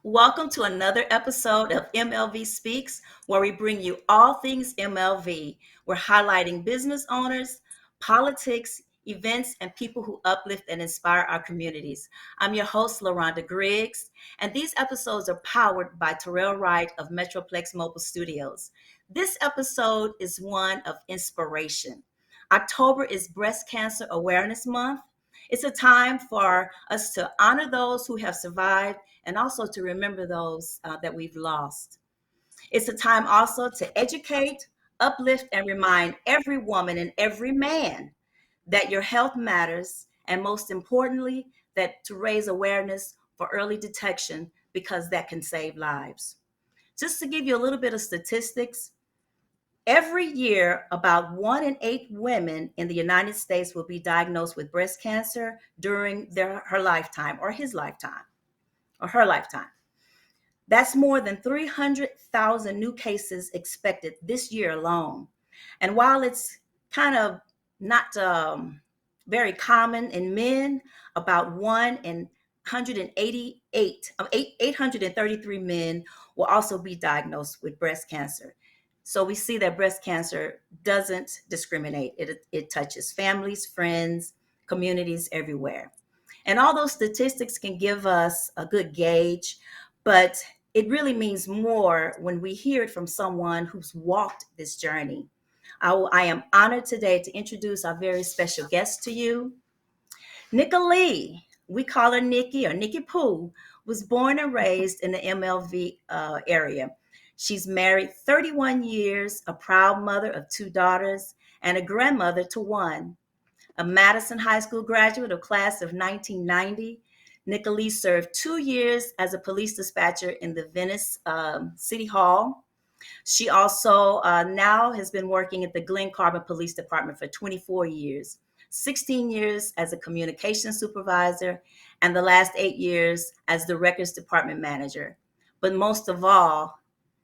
Welcome to another episode of MLV Speaks, where we bring you all things MLV. We're highlighting business owners, politics, events, and people who uplift and inspire our communities. I'm your host, LaRonda Griggs, and these episodes are powered by Terrell Wright of Metroplex Mobile Studios. This episode is one of inspiration. October is Breast Cancer Awareness Month. It's a time for us to honor those who have survived and also to remember those that we've lost. It's a time also to educate, uplift, and remind every woman and every man that your health matters, and most importantly, that to raise awareness for early detection because that can save lives. Just to give you a little bit of statistics, every year about 1 in 8 women in the United States will be diagnosed with breast cancer during her lifetime or his lifetime or her lifetime. That's more than 300,000 new cases expected this year alone. And while it's kind of not very common in men, about 833 men will also be diagnosed with breast cancer. So we see that breast cancer doesn't discriminate. It touches families, friends, communities everywhere. And all those statistics can give us a good gauge, but it really means more when we hear it from someone who's walked this journey. I am honored today to introduce our very special guest to you. Nicholee, we call her Nikki or Nikki Pooh, was born and raised in the MLV area. She's married 31 years, a proud mother of 2 daughters, and a grandmother to one. A Madison High School graduate of class of 1990, Nicholee served 2 years as a police dispatcher in the Venice City Hall. She also now has been working at the Glen Carbon Police Department for 24 years, 16 years as a communications supervisor, and the last 8 years as the records department manager. But most of all,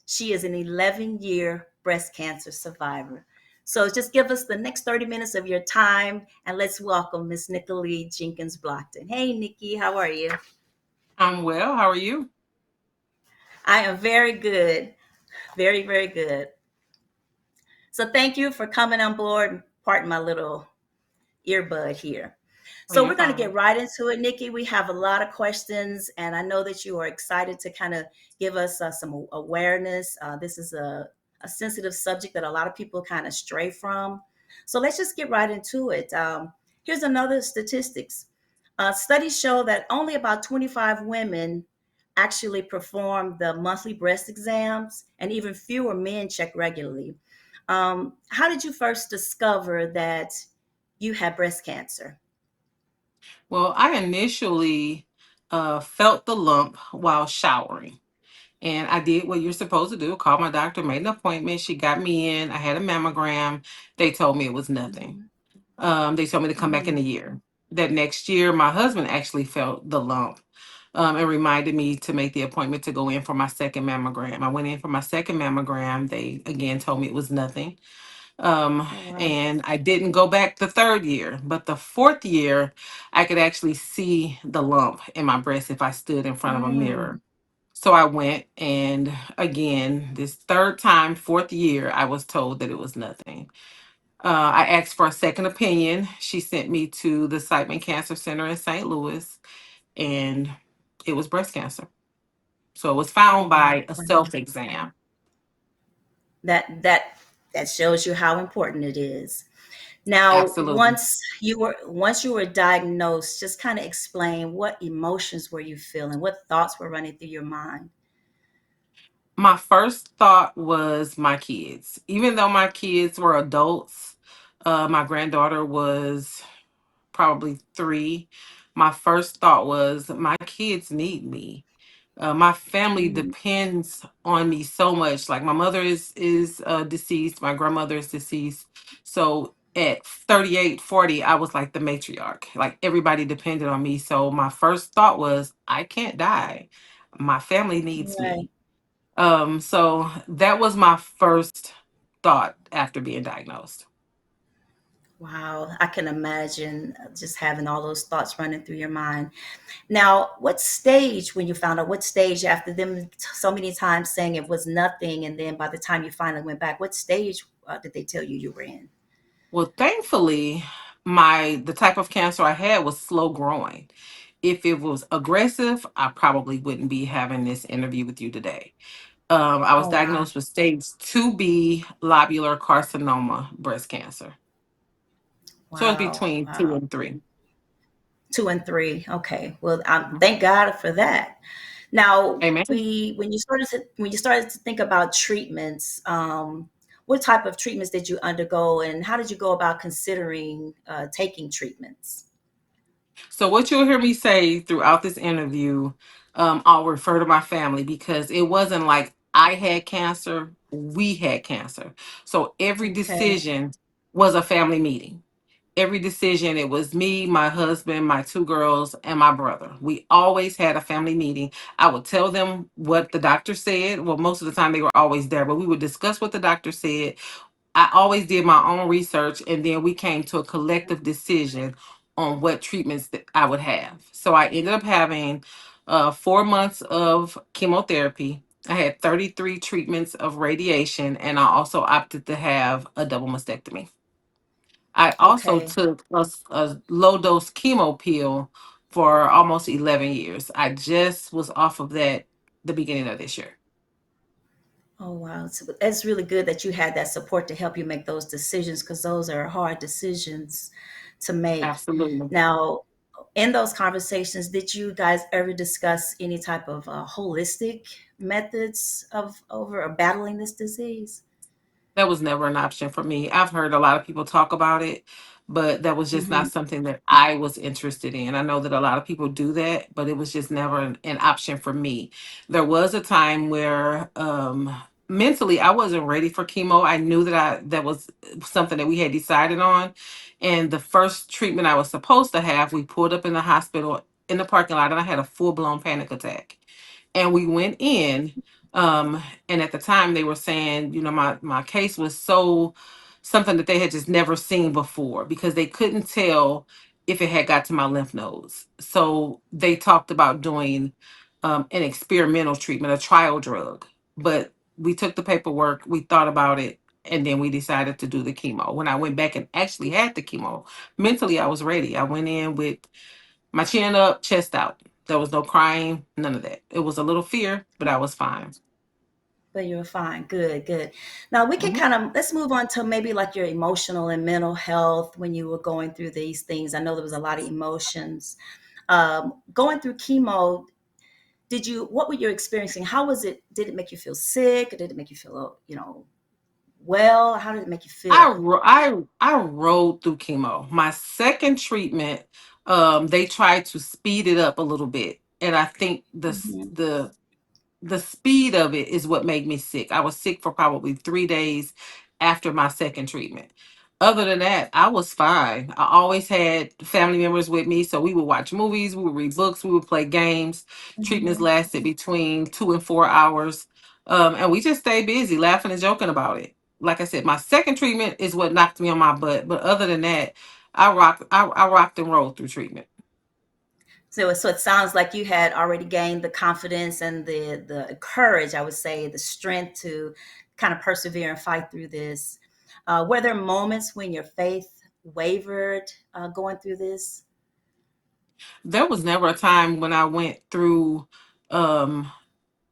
she is an 11-year breast cancer survivor. So just give us the next 30 minutes of your time and let's welcome Miss Nicholee Jenkins Blockton. Hey, Nikki, how are you? I'm well. How are you? I am very good. Very, very good. So thank you for coming on board. Pardon my little earbud here. Oh, So you're we're going to get fine. right into it, Nikki. We have a lot of questions, and I know that you are excited to kind of give us some awareness. This is a sensitive subject that a lot of people kind of stray from. So let's just get right into it. Here's another statistics. Studies show that only about 25 women actually perform the monthly breast exams, and even fewer men check regularly. How did you first discover that you had breast cancer? Well, I initially felt the lump while showering. And I did what you're supposed to do. Called my doctor, made an appointment. She got me in. I had a mammogram. They told me it was nothing. Mhm. They told me to come back in a Mm. year. That next year, my husband actually felt the lump and reminded me to make the appointment to go in for my second mammogram. I went in for my second mammogram. They again told me it was nothing. Oh, wow. And I didn't go back the third year, but the fourth year, I could actually see the lump in my breast if I stood in front of a Mm. mirror. So I went, and again, this third time, fourth year, I was told that it was nothing. I asked for a second opinion. She sent me to the Siteman Cancer Center in St. Louis, and it was breast cancer. So it was found Wow. by a self exam. That that that shows you how important it is. Now, Absolutely. once you were diagnosed, just kind of explain what emotions were you feeling, what thoughts were running through your mind. My first thought was my kids. Even though my kids were adults, my granddaughter was probably 3. My first thought was my kids need me. My family Mhm. depends on me so much. Like my mother is deceased, my grandmother is deceased. So at 38, 40, I was like the matriarch. Like everybody depended on me. So my first thought was I can't die. My family needs Right. me. So that was my first thought after being diagnosed. Wow, I can imagine just having all those thoughts running through your mind. Now, what stage, when you found out, what stage after them so many times saying it was nothing, and then by the time you finally went back, what stage did they tell you you were in? Well, thankfully, my the type of cancer I had was slow growing. If it was aggressive, I probably wouldn't be having this interview with you today. I was Oh, wow. diagnosed with stage 2B lobular carcinoma breast cancer. So it's Wow. between two Wow. and three. 2 and 3. Okay. Well, Mhm. thank God for that. Now, Amen. when you started to think about treatments, what type of treatments did you undergo, and how did you go about considering taking treatments? So what you'll hear me say throughout this interview, I'll refer to my family because it wasn't like I had cancer, we had cancer. So every Okay. decision was a family meeting. Every decision, it was me, my husband, my two girls, and my brother. We always had a family meeting. I would tell them what the doctor said. Well, most of the time they were always there, but we would discuss what the doctor said. I always did my own research, and then we came to a collective decision on what treatments that I would have. So I ended up having 4 months of chemotherapy. I had 33 treatments of radiation, and I also opted to have a double mastectomy. I also Okay. took a low dose chemo pill for almost 11 years. I just was off of that the beginning of this year. Oh, wow. So it's really good that you had that support to help you make those decisions, because those are hard decisions to make. Absolutely. Now, in those conversations, did you guys ever discuss any type of holistic methods of over or battling this disease? That was never an option for me. I've heard a lot of people talk about it, but that was just not Hmm. something that I was interested in. I know that a lot of people do that, but it was just never an option for me. There was a time where mentally I wasn't ready for chemo. I knew that was something that we had decided on. And the first treatment I was supposed to have, we pulled up in the hospital in the parking lot and I had a full-blown panic attack, and we went in, and at the time they were saying, my case was so something that they had just never seen before because they couldn't tell if it had got to my lymph nodes. So they talked about doing an experimental treatment, a trial drug. But we took the paperwork, we thought about it, and then we decided to do the chemo. When I went back and actually had the chemo, mentally I was ready. I went in with my chin up, chest out. There was no crying, none of that. It was a little fear, but I was fine. But you're fine. Good, good. Now we can Mhm. kind of let's move on to maybe like your emotional and mental health when you were going through these things. I know there was a lot of emotions. Going through chemo, what were you experiencing? How was it? Did it make you feel sick? Or did it make you feel, well? How did it make you feel? I rode through chemo. My second treatment, they tried to speed it up a little bit, and I think Hmm. the speed of it is what made me sick. I was sick for probably 3 days after my second treatment. Other than that, I was fine. I always had family members with me, so we would watch movies, we would read books, we would play games. Treatments Hmm. lasted between 2 and 4 hours, and we just stayed busy, laughing and joking about it. Like I said, my second treatment is what knocked me on my butt, but other than that, I rocked and rolled through treatment. So it sounds like you had already gained the confidence and the courage, I would say, the strength to kind of persevere and fight through this. Were there moments when your faith wavered going through this? There was never a time when I went through um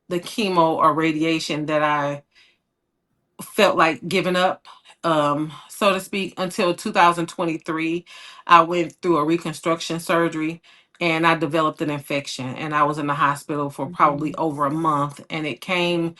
the chemo or radiation that I felt like giving up, so to speak, until 2023. I went through a reconstruction surgery and I developed an infection, and I was in the hospital for probably Hmm. over a month, and it came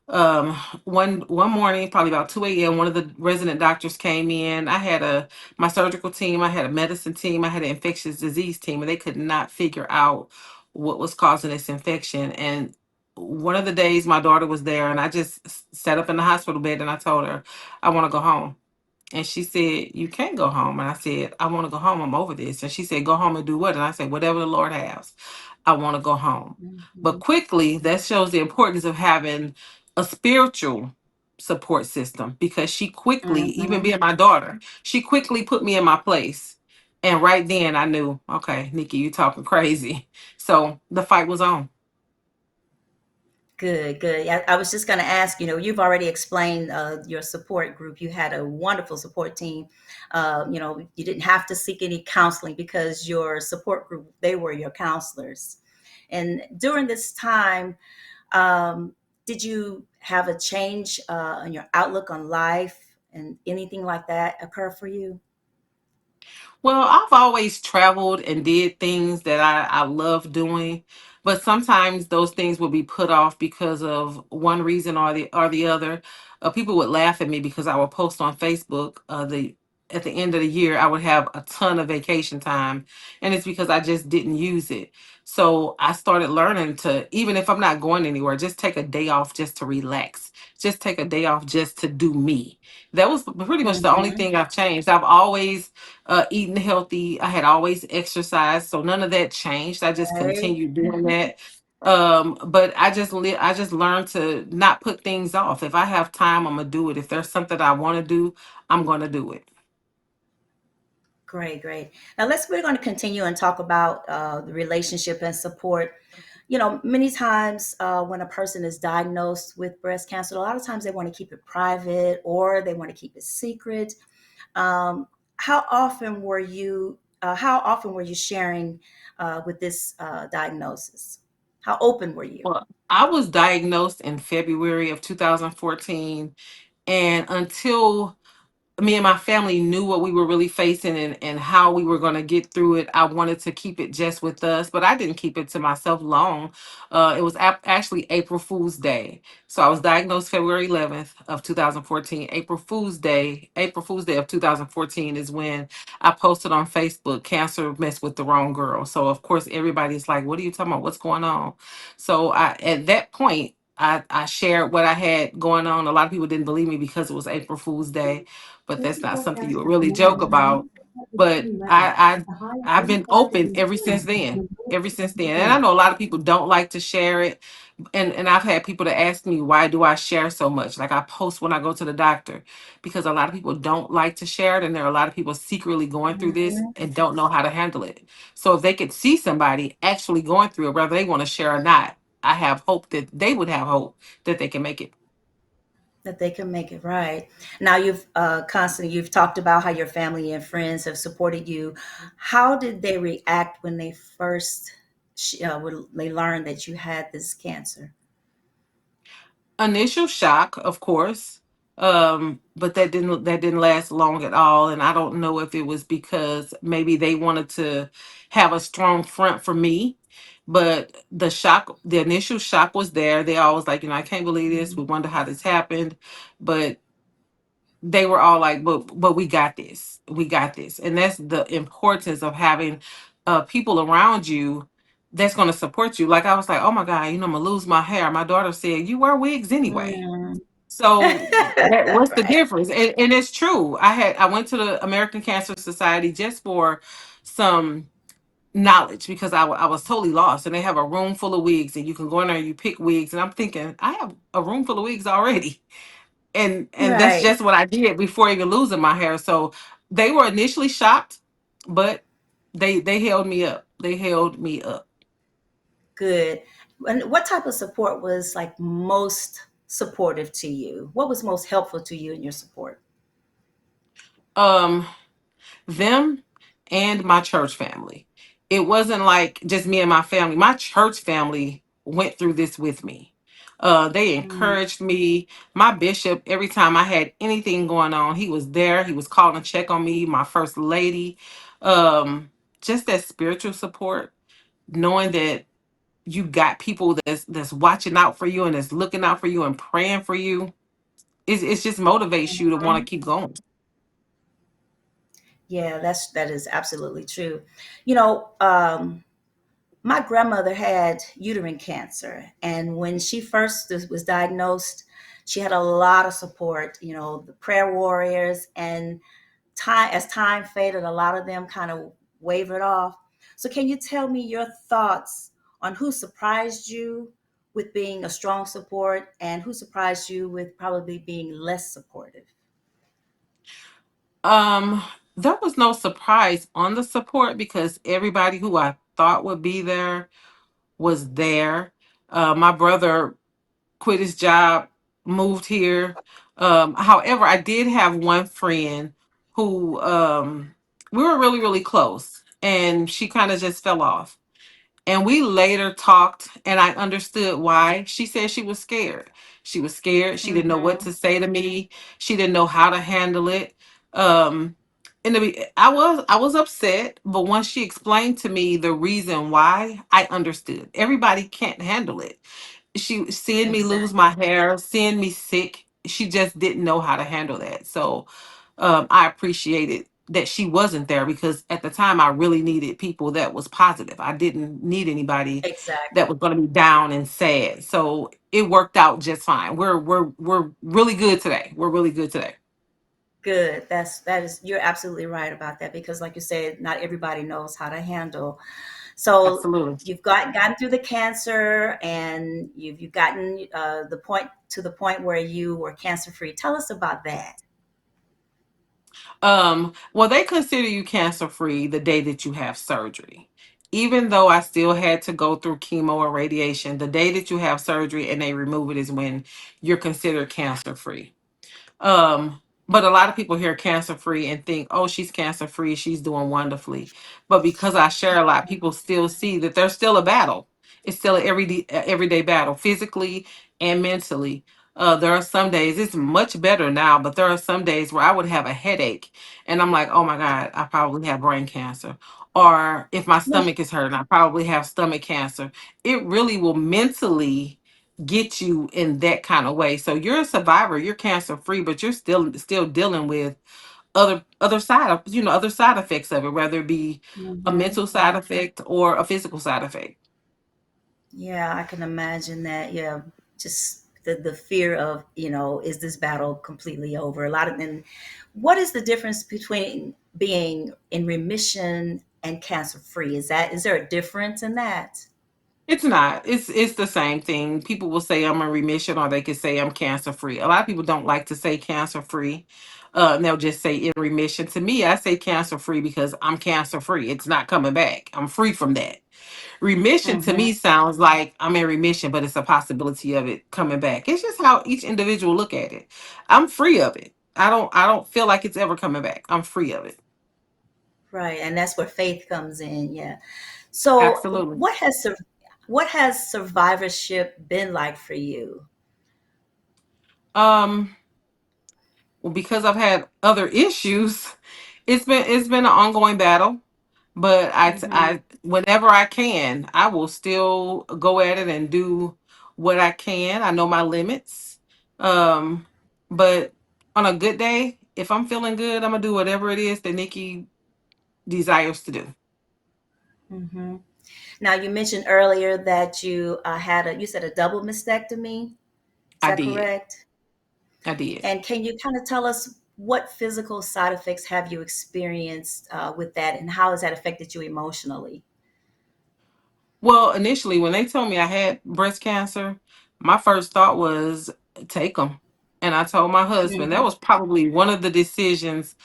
um one morning, probably about 2 a.m. One of the resident doctors came in. I had my surgical team, I had a medicine team, I had an infectious disease team, and they could not figure out what was causing this infection. And one of the days my daughter was there, and I just sat up in the hospital bed and I told her I want to go home. And she said, "You can't go home." And I said, "I want to go home. I'm over this." And she said, "Go home and do what?" And I said, "Whatever the Lord has. I want to go home." But Hmm. quickly, that shows the importance of having a spiritual. support system because she quickly, even Hmm. being my daughter, she quickly put me in my place. And right then I knew, okay, Nikki, you talking crazy. So the fight was on. Good, good. I was just going to ask, you've already explained your support group. You had a wonderful support team. You didn't have to seek any counseling because your support group, they were your counselors. And during this time, um, did you have a change in your outlook on life and anything like that occur for you? Well, I've always traveled and did things that I love doing, but sometimes those things would be put off because of one reason or the other. People would laugh at me because I would post on Facebook the at the end of the year I would have a ton of vacation time, and it's because I just didn't use it. So I started learning to, even if I'm not going anywhere, just take a day off just to relax, just take a day off just to do me. That was pretty much the only Hmm. thing I've changed. I've always eating healthy. I had always exercised, so none of that changed. I just Right. continued doing that. But I just learned to not put things off. If I have time, I'm gonna do it. If there's something I want to do, I'm gonna do it. Great, great. Now we're going to continue and talk about the relationship and support. Many times when a person is diagnosed with breast cancer, a lot of times they want to keep it private or they want to keep it secret. Um, how often were you sharing with this diagnosis? How open were you? Well, I was diagnosed in February of 2014, and until me and my family knew what we were really facing and how we were going to get through it, I wanted to keep it just with us, but I didn't keep it to myself long. It was actually April Fool's Day. So I was diagnosed February 11th of 2014. April Fool's Day of 2014 is when I posted on Facebook, cancer messed with the wrong girl. So of course everybody's like, what are you talking about? What's going on? So at that point, I shared what I had going on. A lot of people didn't believe me because it was April Fool's Day, but that's not something you would really joke about. But I've been open ever since then. Ever since then. And I know a lot of people don't like to share it. And I've had people to ask me, why do I share so much? Like I post when I go to the doctor because a lot of people don't like to share it. And there are a lot of people secretly going through this Mhm. and don't know how to handle it. So if they could see somebody actually going through it, whether they want to share or not, I have hope that they would have hope that they can make it. That they can make it right. Now you've talked about how your family and friends have supported you. How did they react when they first when they learned that you had this cancer? Initial shock, of course, but that didn't last long at all. And I don't know if it was because maybe they wanted to have a strong front for me, but the initial shock was there. They always like, I can't believe this, we wonder how this happened. But they were all like, but we got this, we got this. And that's the importance of having people around you that's going to support you. Like I was like, oh my god, I'm gonna lose my hair. My daughter said, you wear wigs anyway. Mm. So what's the Right. difference? And it's true. I went to the American Cancer Society just for some knowledge because I was totally lost. And they have a room full of wigs, and you can go in there and you pick wigs. And I'm thinking, I have a room full of wigs already. And that's Right. just what I did before even losing my hair. So they were initially shocked, but they held me up. They held me up. Good. And what type of support was like most supportive to you? What was most helpful to you in your support? Um, them and my church family. It wasn't like just me and my family. My church family went through this with me. They Mm. encouraged me. My bishop, every time I had anything going on, he was there. He was calling to check on me. My first lady, um, just that spiritual support, knowing that you got people that's watching out for you and that's looking out for you and praying for you. It's just motivates you to want to keep going. Yeah, that is absolutely true. You know, my grandmother had uterine cancer, and when she first was diagnosed, she had a lot of support. The prayer warriors, and time faded, a lot of them kind of wavered off. So, can you tell me your thoughts on who surprised you with being a strong support, and who surprised you with probably being less supportive? Um, there was no surprise on the support because everybody who I thought would be there was there. My brother quit his job, moved here. However, I did have one friend who we were really, really close, and she kind of just fell off. And we later talked, and I understood why. She said she was scared. She was scared. She didn't know what Mm-hmm. to say to me. She didn't know how to handle it. In the I was upset, but once she explained to me the reason why, I understood. Everybody can't handle it. She seeing me lose my Exactly. hair, seeing me sick, she just didn't know how to handle that. So I appreciated that she wasn't there because at the time I really needed people that was positive. I didn't need anybody that Exactly. was going to be down and sad. So it worked out just fine. We're really good today. We're really good today. Good. That is you're absolutely right about that, because like you said, not everybody knows how to handle. So Absolutely. you've gotten through the cancer, and you've gotten the point where you were cancer free. Tell us about that. Well, they consider you cancer free the day that you have surgery. Even though I still had to go through chemo and radiation, the day that you have surgery and they remove it is when you're considered cancer free. But a lot of people hear cancer free and think, oh, she's cancer free, she's doing wonderfully. But because I share a lot, people still see that there's still a battle. It's still an everyday battle, physically and mentally. There are some days it's much better now, but there are some days where I would have a headache, and I'm like, oh my god, I probably have brain cancer. Or if my stomach is hurting, I probably have stomach cancer. It really will mentally get you in that kind of way. So you're a survivor, you're cancer free, but you're still dealing with other side effects of it, whether it be a Hmm. mental side effect or a physical side effect. Yeah, I can imagine that. Yeah, just the fear of, is this battle completely over? A lot of and what is the difference between being in remission and cancer free? Is there a difference in that? It's not. It's the same thing. People will say I'm in remission or they could say I'm cancer free. A lot of people don't like to say cancer free. And they'll just say in remission. To me, I say cancer free because I'm cancer free. It's not coming back. I'm free from that. Remission to Hmm. me sounds like I'm in remission, but it's a possibility of it coming back. It's just how each individual look at it. I'm free of it. I don't feel like it's ever coming back. I'm free of it. Right, and that's where faith comes in. Yeah. So, Absolutely. what has survivorship been like for you? Um well, because I've had other issues, it's been an ongoing battle. But Hmm. whenever I can, I will still go at it and do what I can. I know my limits. Um, but on a good day, if I'm feeling good, I'm gonna do whatever it is that Nikki desires to do. Hmm. Now, you mentioned earlier that you said a double mastectomy. Is I that did. correct? I did. And can you kind of tell us what physical side effects have you experienced with that, and how has that affected you emotionally? Well, initially, when they told me I had breast cancer, my first thought was take them. And I told my husband that Hmm. was probably one of the decisions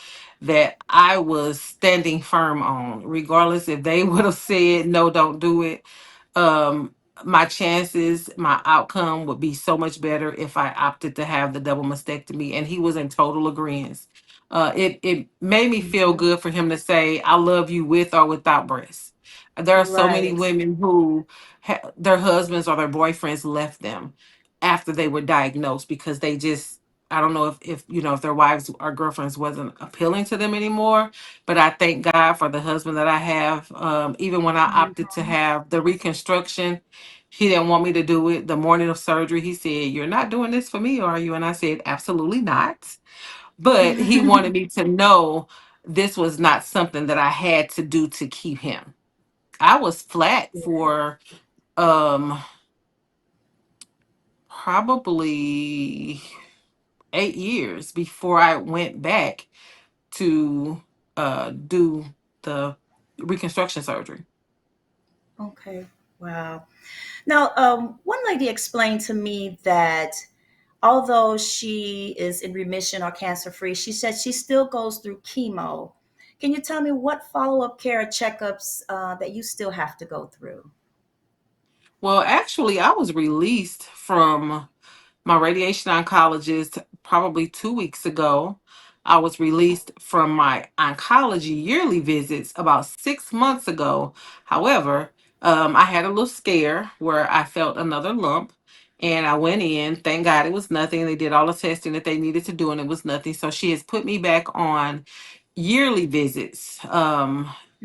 that I was standing firm on, regardless if they would have said, no, don't do it. Um, my chances, my outcome would be so much better if I opted to have the double mastectomy. And he was in total agreement. It made me feel Hmm. good for him to say, I love you with or without breasts. There are so Right. many women who their husbands or their boyfriends left them after they were diagnosed because they just I don't know if their wives or girlfriends wasn't appealing to them anymore. But I thank God for the husband that I have. Even when I opted to Hmm. have the reconstruction, he didn't want me to do it. The morning of surgery, he said, "You're not doing this for me, are you?" And I said, "Absolutely not." But he wanted me to know this was not something that I had to do to keep him. I was flat for um probably 8 years before I went back to do the reconstruction surgery. Okay. Wow. Now, one lady explained to me that although she is in remission or cancer free, she said she still goes through chemo. Can you tell me what follow up care or checkups that you still have to go through? Well, actually, I was released from my radiation oncologist probably 2 weeks ago. I was released from my oncology yearly visits about 6 months ago. However, I had a little scare where I felt another lump. And I went in. Thank God it was nothing. They did all the testing that they needed to do, and it was nothing. So she has put me back on yearly visits.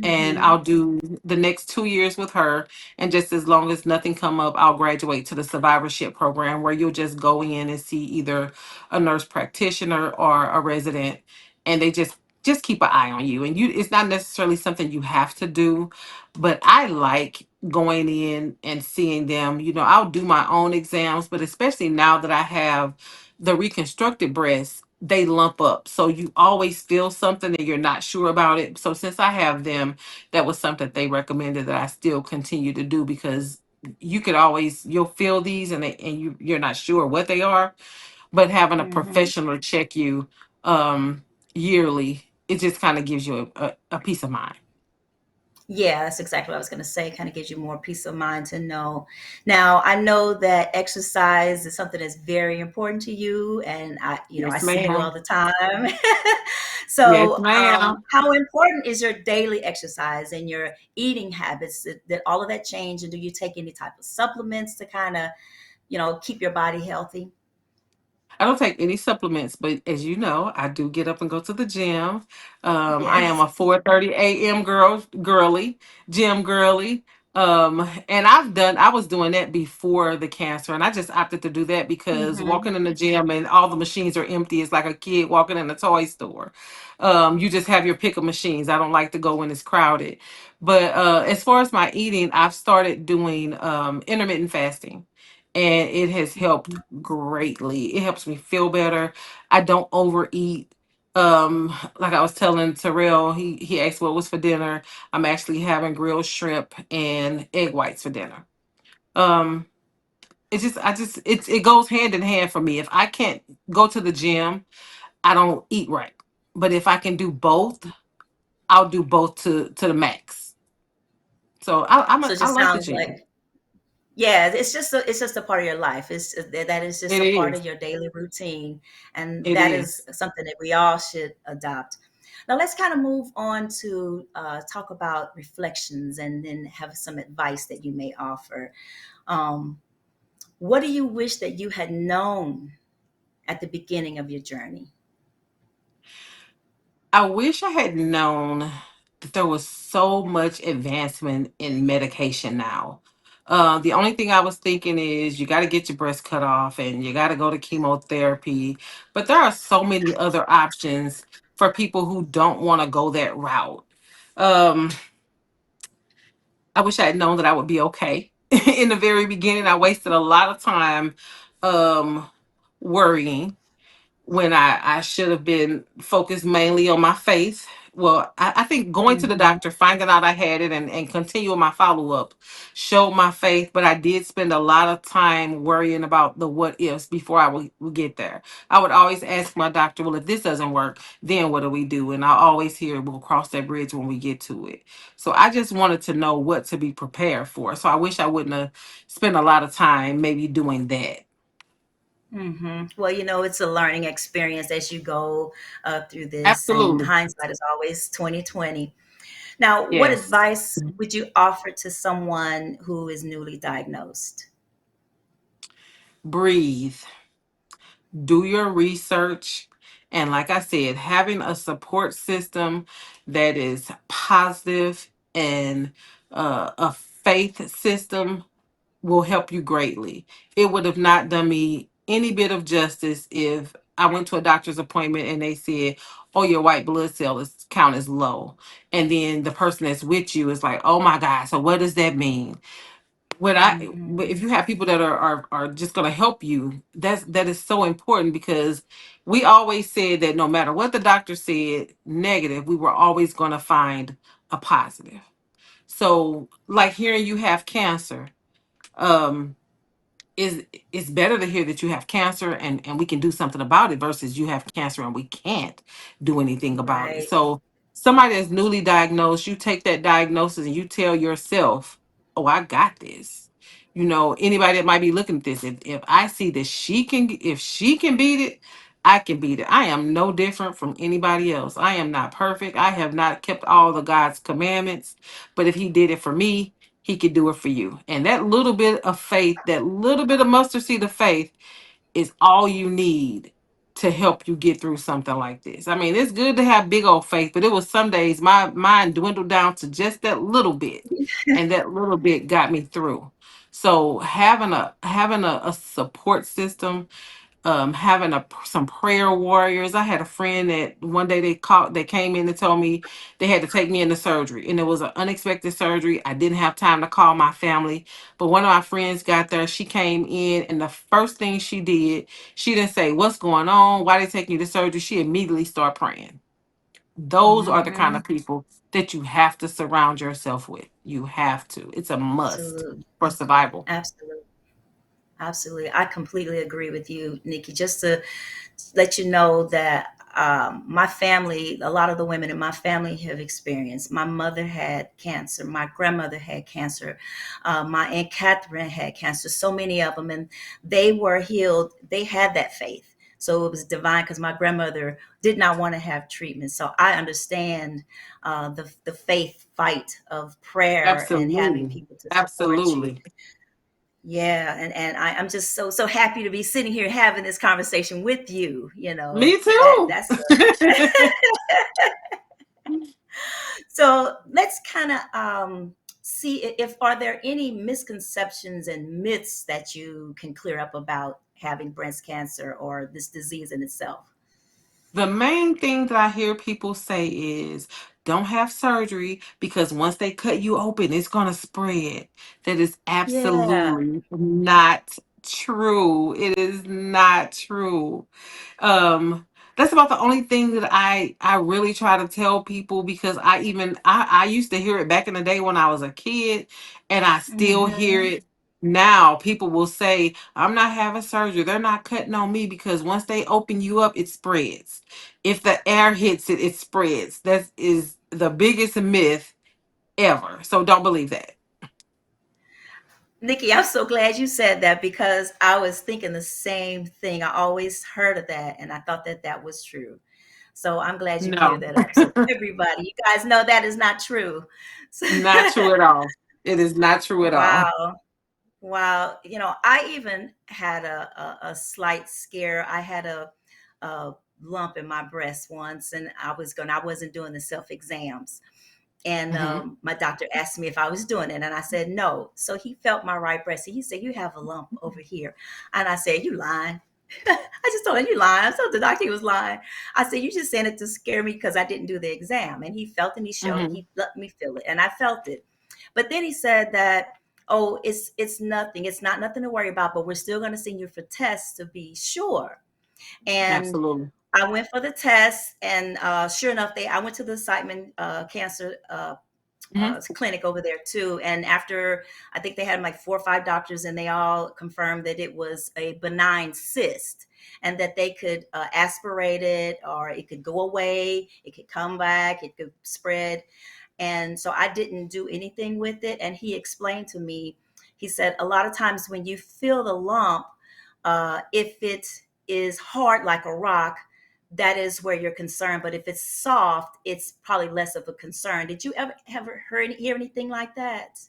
And Mm-hmm. I'll do the next 2 years with her, and just as long as nothing come up, I'll graduate to the survivorship program where you'll just go in and see either a nurse practitioner or a resident, and they just keep an eye on you. And you, it's not necessarily something you have to do, but I like going in and seeing them. You know, I'll do my own exams, but especially now that I have the reconstructed breast, they lump up. So you always feel something and you're not sure about it. So since I have them, that was something they recommended that I still continue to do, because you could always, you'll feel these and you're not sure what they are, but having a Mm-hmm. professional check you yearly, it just kind of gives you a peace of mind. Yeah, that's exactly what I was going to say. Kind of gives you more peace of mind to know. Now, I know that exercise is something that's very important to you, and I Yes, see you all ma'am. the time. Yes, So, ma'am. how important is your daily exercise and your eating habits? Did all of that change, and do you take any type of supplements to kind of, keep your body healthy? I don't take any supplements, but as you know, I do get up and go to the gym. I am Yes. a 4:30 a.m. Gym girly. And I was doing that before the cancer, and I just opted to do that because Mm-hmm. walking in the gym and all the machines are empty. It's like a kid walking in a toy store. You just have your pick of machines. I don't like to go when it's crowded. But as far as my eating, I've started doing intermittent fasting, and it has helped greatly. It helps me feel better. I don't overeat. Like I was telling Terrell, he asked what was for dinner. I'm actually having grilled shrimp and egg whites for dinner. Um, it's just it goes hand in hand for me. If I can't go to the gym, I don't eat right. But if I can do both, I'll do both to the max. So So it I just like the sounds gym. like, yeah, it's just a part of your life. That is just It a part is. of your daily routine, and It that is is. something that we all should adopt. Now let's kind of move on to talk about reflections, and then have some advice that you may offer. Um, what do you wish that you had known at the beginning of your journey? I wish I had known that there was so much advancement in medication now. The only thing I was thinking is you got to get your breast cut off and you got to go to chemotherapy. But there are so many other options for people who don't want to go that route. Um, I wish I had known that I would be okay. In the very beginning, I wasted a lot of time um, worrying when I should have been focused mainly on my faith. Well, I think going to the Hmm. doctor, finding out I had it, and continuing my follow up showed my faith. But I did spend a lot of time worrying about the what ifs before would get there. I would always ask my doctor, well, if this doesn't work, then what do we do? And I always hear, we'll cross that bridge when we get to it. So I just wanted to know what to be prepared for. So I wish I wouldn't have spent a lot of time maybe doing that. Well, it's a learning experience as you go through this, and Absolutely. hindsight is always 2020. Now, what Yes. advice would you offer to someone who is newly diagnosed? Breathe, do your research. And like I said, having a support system that is positive and a faith system will help you greatly. It would have not done me any bit of justice if I went to a doctor's appointment and they said, "Oh, your white blood cell is count is low," and then the person that's with you is like, "Oh my God, so what does that mean?" But Hmm. if you have people that are just going to help you, that is so important, because we always said that no matter what the doctor said negative, we were always going to find a positive. So, like hearing you have cancer, um, is it's better to hear that you have cancer and we can do something about it versus you have cancer and we can't do anything about it. Right. So somebody that's newly diagnosed, you take that diagnosis and you tell yourself, oh, I got this. You know, anybody that might be looking at this, if I see that if she can beat it, I can beat it. I am no different from anybody else. I am not perfect. I have not kept all the God's commandments, but if he did it for me, he could do it for you. And that little bit of faith, that little bit of mustard seed of faith is all you need to help you get through something like this. I mean, it's good to have big old faith, but it was some days my mind dwindled down to just that little bit. And that little bit got me through. So having a support system, having some prayer warriors. I had a friend that one day they came in and told me they had to take me into surgery, and it was an unexpected surgery. I didn't have time to call my family, but one of my friends got there. She came in, and the first thing she did, she didn't say what's going on, why they taking you to surgery. She immediately started praying. Those are the kind Hmm. of people that you have to surround yourself with. You have to. It's a must Absolutely. for survival. Absolutely. Absolutely. I completely agree with you, Nikki. Just to let you know that my family, a lot of the women in my family have experienced. My mother had cancer. My grandmother had cancer. My Aunt Catherine had cancer. So many of them, and they were healed. They had that faith. So it was divine because my grandmother did not want to have treatment. So I understand the faith fight of prayer and having Absolutely. people to support you. Absolutely. Yeah, and I'm just so happy to be sitting here having this conversation with you. You know, Me too. that's so. Let's kind of see if are there any misconceptions and myths that you can clear up about having breast cancer or this disease in itself. The main thing that I hear people say is don't have surgery because once they cut you open, it's going to spread. That is Yeah. absolutely not true. It is not true. um that's about the only thing that I really try to tell people because I used to hear it back in the day when I was a kid, and I still hear Hmm. it now. People will say I'm not having surgery, they're not cutting on me because once they open you up, it spreads. If the air hits it, it spreads. That is the biggest myth ever, so don't believe that. Nikki, I'm so glad you said that because I was thinking the same thing. I always heard of that, and I thought that that was true. So I'm glad you cleared No. that up. So everybody, you guys know that is not true. So, Not true at all. It is not true at all. wow. Wow. I even had a slight scare. I had a lump in my breast once, and I wasn't doing the self exams. And Hmm. my doctor asked me if I was doing it, and I said no. So he felt my right breast, and he said, "You have a lump over here," and I said, "You lying?" I just told him, "You lying." I told the doctor he was lying. I said, "You just saying it to scare me because I didn't do the exam." And he felt it, and Hmm. he let me feel it, and I felt it. But then he said that, "Oh, it's nothing. It's not nothing to worry about, but we're still going to send you for tests to be sure." And Absolutely. I went for the test, and sure enough, I went to the Siteman cancer Hmm. clinic over there too. And after, I think they had like 4 or 5 doctors, and they all confirmed that it was a benign cyst, and that they could aspirate it, or it could go away, it could come back, it could spread. And so I didn't do anything with it. And he explained to me, he said, a lot of times when you feel the lump, if it is hard like a rock, that is where you're concerned. But if it's soft, it's probably less of a concern. Did you ever hear anything like that?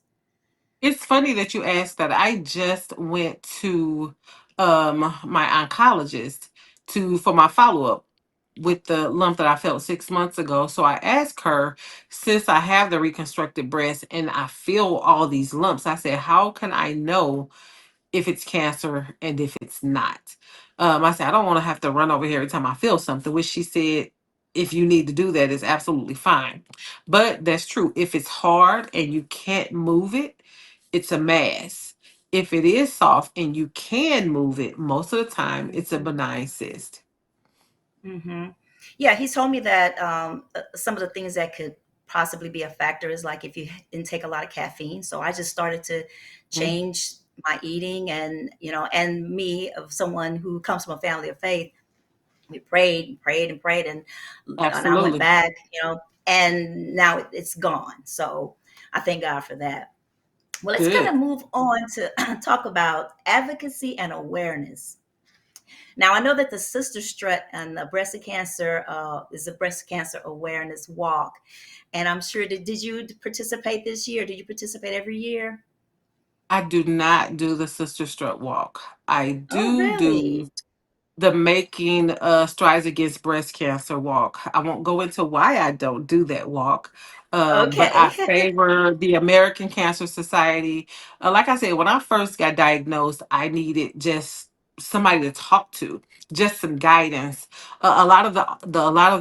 It's funny that you asked that. I just went to my oncologist to for my follow up with the lump that I felt 6 months ago. So I asked her, since I have the reconstructed breast and I feel all these lumps, I said, how can I know if it's cancer and if it's not? I said, I don't want to have to run over here every time I feel something, which she said, if you need to do that, is absolutely fine. But that's true. If it's hard and you can't move it, it's a mass. If it is soft and you can move it, most of the time it's a benign cyst. Hmm. Yeah, he told me that some of the things that could possibly be a factor is like if you intake a lot of caffeine. So I just started to Mhm. change my eating, and and me, of someone who comes from a family of faith, we prayed and prayed and prayed, and I went Absolutely. back, and now it's gone. So I thank God for that. Well, let's kind Good. of move on to talk about advocacy and awareness. Now, I know that the Sister Strut and the breast cancer is a breast cancer awareness walk, and I'm sure that did you participate this year? Did you participate every year? I do not do the Sister Strut walk. I Oh, do really? do the Making Strides Against Breast Cancer walk. I won't go into why I don't do that walk, but I Okay. favor the American Cancer Society. Like I said, when I first got diagnosed, I needed just somebody to talk to, just some guidance. A lot of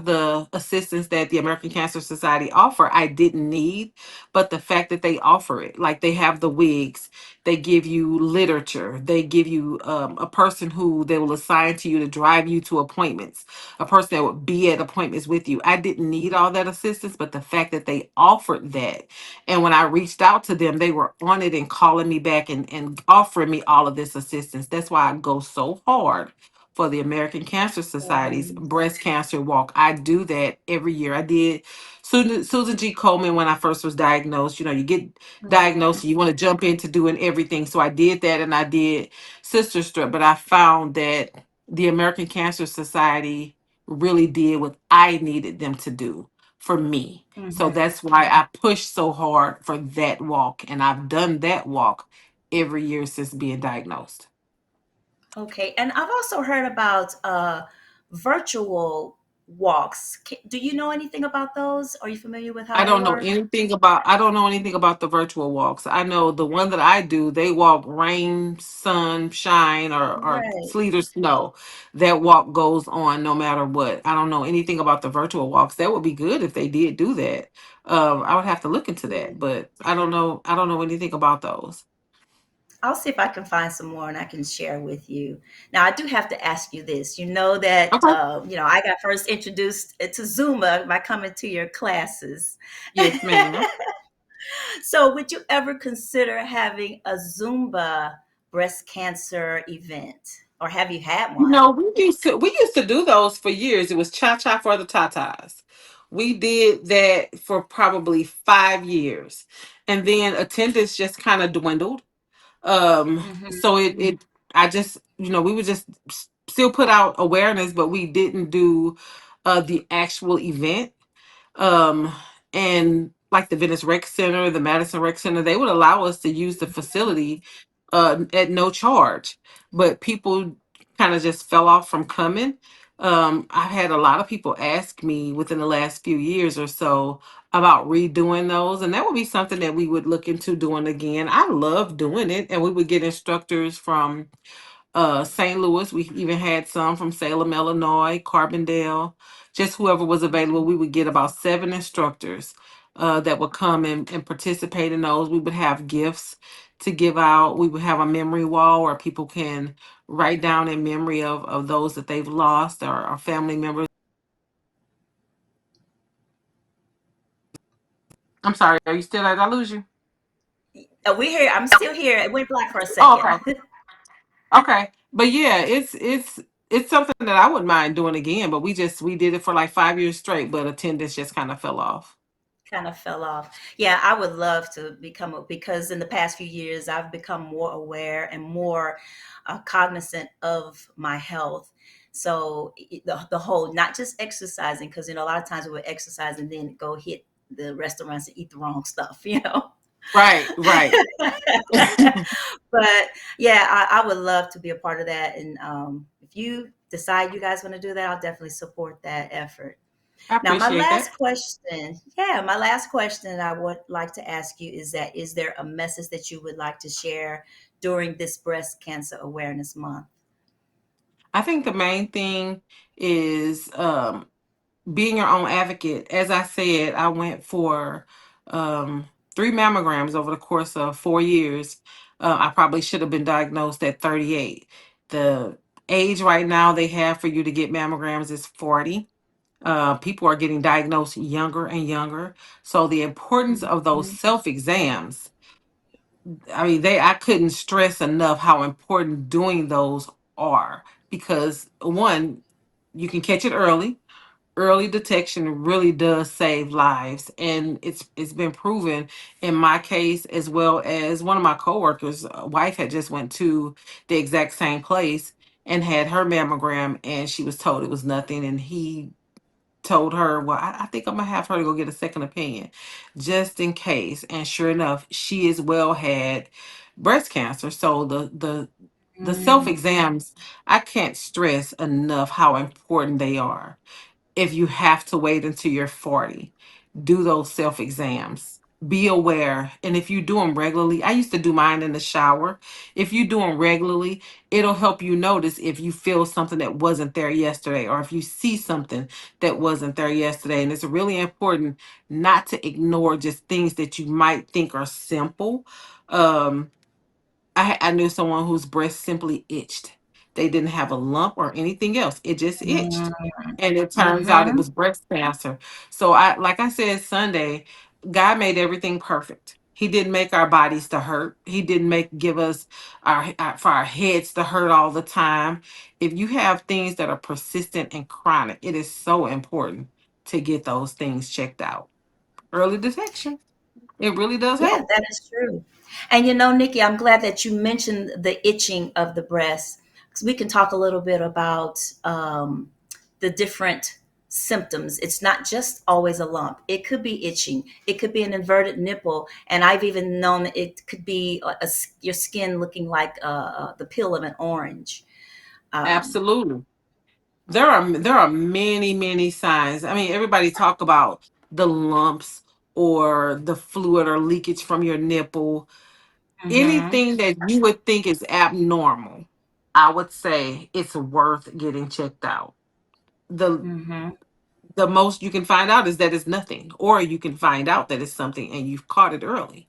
the assistance that the American Cancer Society offer, I didn't need, but the fact that they offer it, like they have the wigs, they give you literature. They give you a person who they will assign to you to drive you to appointments, a person that would be at appointments with you. I didn't need all that assistance, but the fact that they offered that, and when I reached out to them, they were on it and calling me back and offering me all of this assistance. That's why I go so hard for the American Cancer Society's Um, breast cancer walk. I do that every year. I did Susan G. Komen when I first was diagnosed. You get diagnosed and you want to jump into doing everything. So I did that and I did Sister Strip, but I found that the American Cancer Society really did what I needed them to do for me. So mhm. that's why I pushed so hard for that walk. And I've done that walk every year since being diagnosed. Okay, and I've also heard about virtual walks. Do you know anything about those? Are you familiar with how they work? I don't know anything about the virtual walks. I know the one that I do, they walk rain, sun, shine, or Right. sleet or snow. That walk goes on no matter what. I don't know anything about the virtual walks. That would be good if they did do that. I would have to look into Yeah. that, but I don't know anything about those. I'll see if I can find some more and I can share with you. Now, I do have to ask you this. You know that Okay. I got first introduced to Zumba by coming to your classes. Yes, ma'am. So, would you ever consider having a Zumba breast cancer event, or have you had one? We used to do those for years. It was cha cha for the tatas. We did that for probably 5 years, and then attendance just kind of dwindled. Hmm. So it I just we would just still put out awareness, but we didn't do the actual event. um and like the Venice Rec Center, the Madison Rec Center, they would allow us to use the facility at no charge, but people kind of just fell off from coming. I've had a lot of people ask me within the last few years or so about redoing those, and that would be something that we would look into doing again. I love doing it, and we would get instructors from St. Louis. We even had some from Salem, Illinois, Carbondale, just whoever was available. We would get about 7 instructors that would come and participate in those. We would have gifts to give out. We would have a memory wall where people can write down in memory of those that they've lost or family members. I'm sorry, are you still there? Did I lose you? We're here. I'm still here. It went black for a Oh, second. okay. Okay. But yeah, it's something that I wouldn't mind doing again, but we did it for like 5 years straight, but attendance just kind of fell off. Kind of fell off. Yeah, I would love to become because in the past few years I've become more aware and more cognizant of my health. So the whole, not just exercising, because a lot of times we would exercise and then go hit the restaurants and eat the wrong stuff. Right, right. But yeah, I would love to be a part of that. And if you decide you guys want to do that, I'll definitely support that effort. I Now, appreciate that. my last question I would like to ask you is that is there a message that you would like to share during this Breast Cancer Awareness Month? I think the main thing is being your own advocate. As I said, I went for 3 mammograms over the course of 4 years. I probably should have been diagnosed at 38. The age right now they have for you to get mammograms is 40. People are getting diagnosed younger and younger. So the importance of those Mhm. self exams, I mean, I couldn't stress enough how important doing those are, because one, you can catch it early. Early detection really does save lives, and it's been proven in my case, as well as one of my coworkers' wife had just went to the exact same place and had her mammogram, and she was told it was nothing, and he told her, well, I think I'm gonna have her to go get a second opinion just in case. And sure enough, she as well had breast cancer. So the self Mm. exams, I can't stress enough how important they are. If you have to wait until you're 40, do those self exams. Be aware. And if you do them regularly, I used to do mine in the shower. If you do them regularly, it'll help you notice if you feel something that wasn't there yesterday, or if you see something that wasn't there yesterday. And it's really important not to ignore just things that you might think are simple. Um, I knew someone whose breast simply itched. They didn't have a lump or anything else. It just itched. And it turns out it Mhm. was breast cancer. So like I said Sunday, God made everything perfect. He didn't make our bodies to hurt. He didn't give us for our heads to hurt all the time. If you have things that are persistent and chronic, it is so important to get those things checked out. Early detection. It really does Yeah, help. that is true. And you know, Nikki, I'm glad that you mentioned the itching of the breast, because we can talk a little bit about the different symptoms. It's not just always a lump. It could be itching. It could be an inverted nipple, and I've even known that it could be your skin looking like the peel of an orange. Um, Absolutely. There are many signs. I mean, everybody talk about the lumps or the fluid or leakage from your nipple. mhm, Anything that you would think is abnormal, I would say it's worth getting checked out. The mhm. the most you can find out is that it's nothing, or you can find out that it's something and you've caught it early.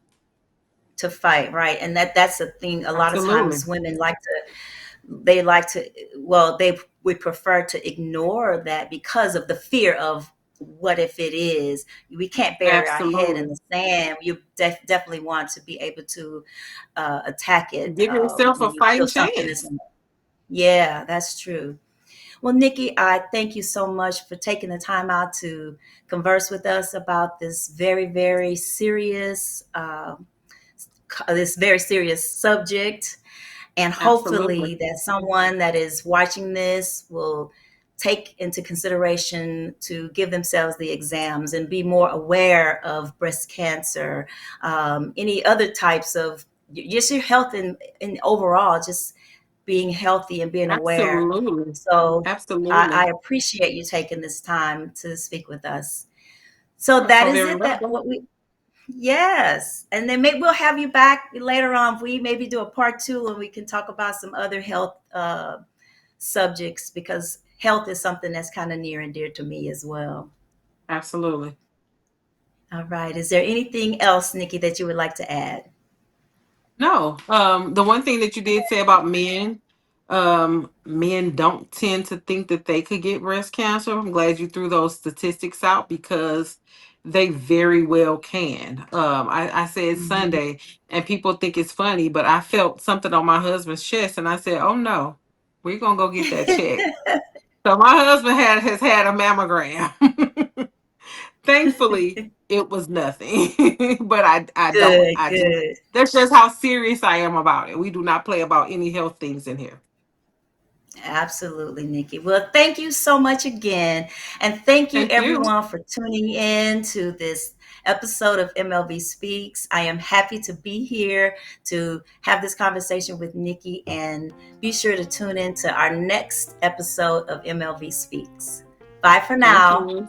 To fight, right? And that's the thing. A lot of Absolutely. times, women like to well they would prefer to ignore that because of the fear of what if it is. We can't bury our head in Absolutely. the sand. You definitely want to be able to attack it Give yourself a when you feel fighting something is chance. yeah, that's true. Well, Nikki, I thank you so much for taking the time out to converse with us about this very serious subject. And Absolutely. hopefully that someone that is watching this will take into consideration to give themselves the exams and be more aware of breast cancer, any other types of just your health and overall just being healthy and being aware. Absolutely. So I Absolutely. appreciate you taking this time to speak with us. So You're that so is very it. That welcome. what we Yes, and then maybe we'll have you back later on. We maybe do a part two and we can talk about some other health subjects, because health is something that's kind of near and dear to me as well. Absolutely. All right. Is there anything else, Nikki, that you would like to add? No, the one thing that you did say about men, men don't tend to think that they could get breast cancer. I'm glad you threw those statistics out, because they very well can. I said Mhm. Sunday, and people think it's funny, but I felt something on my husband's chest, and I said, "Oh no, we're gonna go get that checked." So my husband has had a mammogram. Thankfully, it was nothing. But I don't, Good, I just, good. that's just how serious I am about it. We do not play about any health things in here. Absolutely, Nikki. Well, thank you so much again. And thank you, Thank you. everyone, for tuning in to this episode of MLV Speaks. I am happy to be here to have this conversation with Nikki. And be sure to tune in to our next episode of MLV Speaks. Bye for Thank now. you.